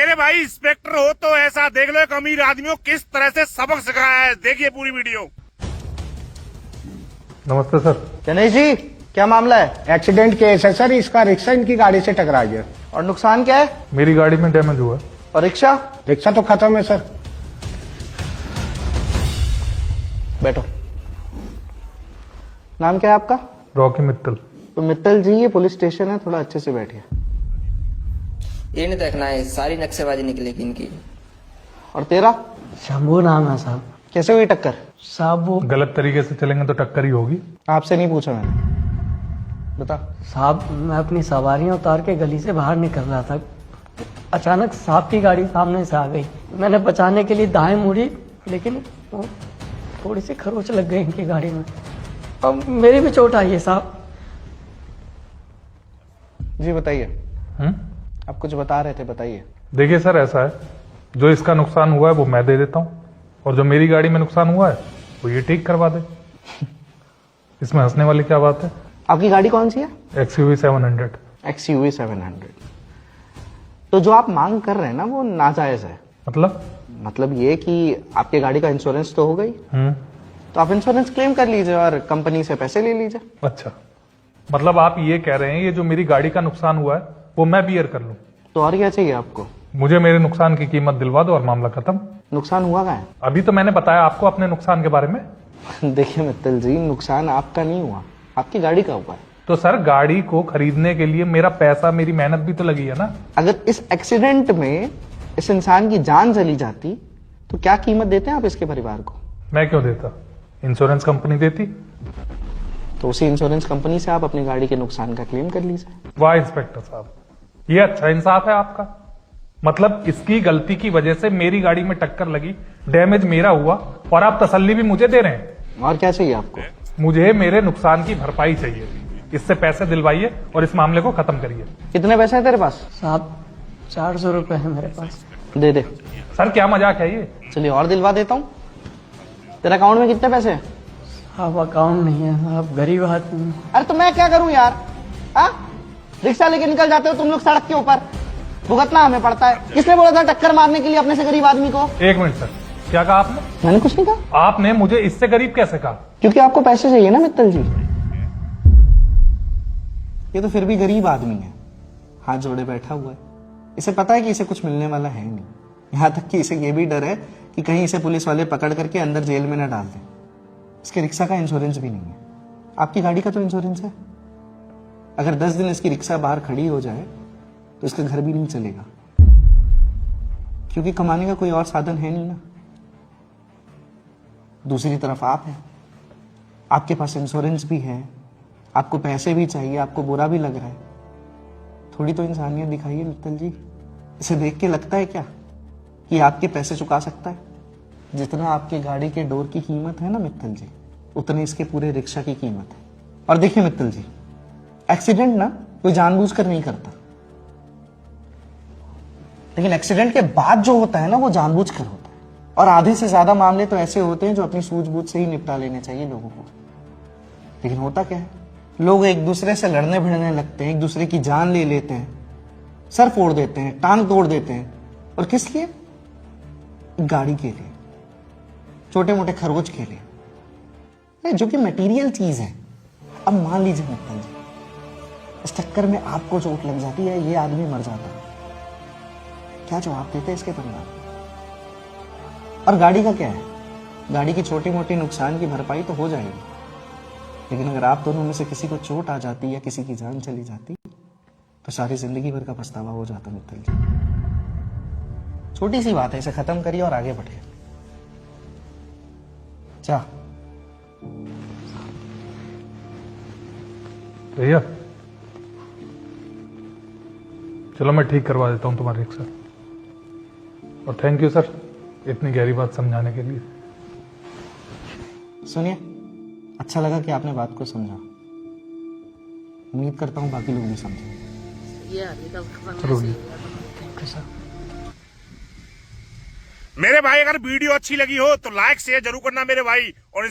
मेरे भाई इंस्पेक्टर हो तो ऐसा देख लो एक अमीर आदमी को किस तरह से सबक सिखाया है। देखिए पूरी वीडियो। नमस्ते सर। गणेश जी, क्या मामला है? एक्सीडेंट केस है सर, इसका रिक्शा इनकी गाड़ी से टकरा गया और नुकसान क्या है? मेरी गाड़ी में डैमेज हुआ है। और रिक्शा? रिक्शा तो खत्म है सर। बैठो। नाम क्या है आपका? रॉकी मित्तल। तो मित्तल जी, ये पुलिस स्टेशन है, थोड़ा अच्छे से बैठिए। ये नहीं देखना है, सारी नक्शेबाजी निकलेगी इनकी। और तेरा? शंभू नाम है साहब। कैसे हुई टक्कर? साहब वो गलत तरीके से चलेंगे तो टक्कर ही होगी। आपसे नहीं पूछा मैंने, बता। साहब मैं अपनी सवारियां उतार के गली से बाहर निकल रहा था, अचानक साहब की गाड़ी सामने से आ गई। मैंने बचाने के लिए दाएं मुड़ी, लेकिन वो थोड़ी सी खरोच लग गई इनकी गाड़ी में। अब मेरी भी चोट आई है साहब। जी बताइए, आप कुछ बता रहे थे, बताइए। देखिए सर, ऐसा है, जो इसका नुकसान हुआ है वो मैं दे देता हूँ, और जो मेरी गाड़ी में नुकसान हुआ है वो ये ठीक करवा दे। इसमें हंसने वाली क्या बात है? आपकी गाड़ी कौन सी है? XUV 700। XUV 700। तो जो आप मांग कर रहे हैं ना, वो नाजायज है। मतलब ये कि आपके गाड़ी का इंश्योरेंस तो हो गई, तो आप इंश्योरेंस क्लेम कर लीजिए और कंपनी से पैसे ले लीजिए। अच्छा, मतलब आप ये कह रहे हैं ये जो मेरी गाड़ी का नुकसान हुआ है वो मैं बियर कर लूं? तो और क्या चाहिए आपको? मुझे मेरे नुकसान की कीमत दिलवा दो और मामला खत्म। नुकसान हुआ क्या है? अभी तो मैंने बताया आपको अपने नुकसान के बारे में। देखिए मित्तल जी, नुकसान आपका नहीं हुआ, आपकी गाड़ी का हुआ है। तो सर, गाड़ी को खरीदने के लिए मेरा पैसा, मेरी मेहनत भी तो लगी है ना। अगर इस एक्सीडेंट में इस इंसान की जान चली जाती तो क्या कीमत देते हैं आप इसके परिवार को? मैं क्यों देता, इंश्योरेंस कंपनी देती। तो उसी इंश्योरेंस कंपनी से आप अपनी गाड़ी के नुकसान का क्लेम कर लीजिए। वाह इंस्पेक्टर साहब, ये अच्छा इंसाफ है आपका। मतलब इसकी गलती की वजह से मेरी गाड़ी में टक्कर लगी, डैमेज मेरा हुआ, और आप तसल्ली भी मुझे दे रहे हैं। और क्या चाहिए आपको? मुझे मेरे नुकसान की भरपाई चाहिए, इससे पैसे दिलवाइए और इस मामले को खत्म करिए। कितने पैसे हैं तेरे पास? साहब 400 रुपए है मेरे पास। दे दे। सर क्या मजाक है ये? चलिए और दिलवा देता हूँ। तेरे अकाउंट में कितने पैसे हैं? साहब अकाउंट नहीं है साहब, गरीब आदमी। अरे तो मैं क्या करूं यार? रिक्शा लेके निकल जाते हो तुम लोग सड़क के ऊपर, भुगतना हमें पड़ता है। किसने बोला था टक्कर मारने के लिए अपने से गरीब आदमी को? एक मिनट सर, क्या कहा आपने? मैंने कुछ नहीं कहा। आपने मुझे इससे गरीब कैसे कहा? क्योंकि आपको पैसे चाहिए ना मित्तल जी। ये तो फिर भी गरीब आदमी है, हाथ जोड़े बैठा हुआ है। इसे पता है कि इसे कुछ मिलने वाला है नहीं। यहां तक कि इसे ये भी डर है कि कहीं इसे पुलिस वाले पकड़ करके अंदर जेल में न डाल दें। इसके रिक्शा का इंश्योरेंस भी नहीं है। आपकी गाड़ी का तो इंश्योरेंस है। अगर 10 दिन इसकी रिक्शा बाहर खड़ी हो जाए तो इसका घर भी नहीं चलेगा, क्योंकि कमाने का कोई और साधन है नहीं ना। दूसरी तरफ आप हैं, आपके पास इंश्योरेंस भी है, आपको पैसे भी चाहिए, आपको बुरा भी लग रहा है। थोड़ी तो इंसानियत दिखाइए मित्तल जी। इसे देख के लगता है क्या कि आपके पैसे चुका सकता है? जितना आपकी गाड़ी के डोर की कीमत है ना मित्तल जी, उतने इसके पूरे रिक्शा की कीमत है। और देखिए मित्तल जी, एक्सीडेंट ना कोई जानबूझकर नहीं करता, लेकिन एक्सीडेंट के बाद जो होता है ना वो जानबूझकर होता है। और आधे से ज्यादा मामले तो ऐसे होते हैं जो अपनी सूझबूझ से ही निपटा लेने चाहिए लोगों को। लेकिन होता क्या है, लोग एक दूसरे से लड़ने भिड़ने लगते हैं, एक दूसरे की जान ले लेते हैं, सर फोड़ देते हैं, टांग तोड़ देते हैं। और किस लिए? गाड़ी के लिए, छोटे मोटे खरोच के लिए, जो कि मटेरियल चीज है। अब मान लीजिए मित्तल जी, इस टक्कर में आपको चोट लग जाती है, ये आदमी मर जाता है, क्या जवाब देते इसके परिवार? और गाड़ी का क्या है? गाड़ी की छोटी मोटी नुकसान की भरपाई तो हो जाएगी, लेकिन अगर आप दोनों में से किसी को चोट आ जाती या किसी की जान चली जाती तो सारी जिंदगी भर का पछतावा हो जाता मित्तल जी। छोटी सी बात है, इसे खत्म करिए और आगे बढ़िए। जा। भैया चलो मैं ठीक करवा देता हूँ तुम्हारी रिक्शा। और थैंक यू सर, इतनी गहरी बात समझाने के लिए। सुनिए, अच्छा लगा कि आपने बात को समझा। उम्मीद करता हूँ बाकी लोग भी समझेंगे। मेरे भाई अगर वीडियो अच्छी लगी हो तो लाइक शेयर जरूर करना मेरे भाई, और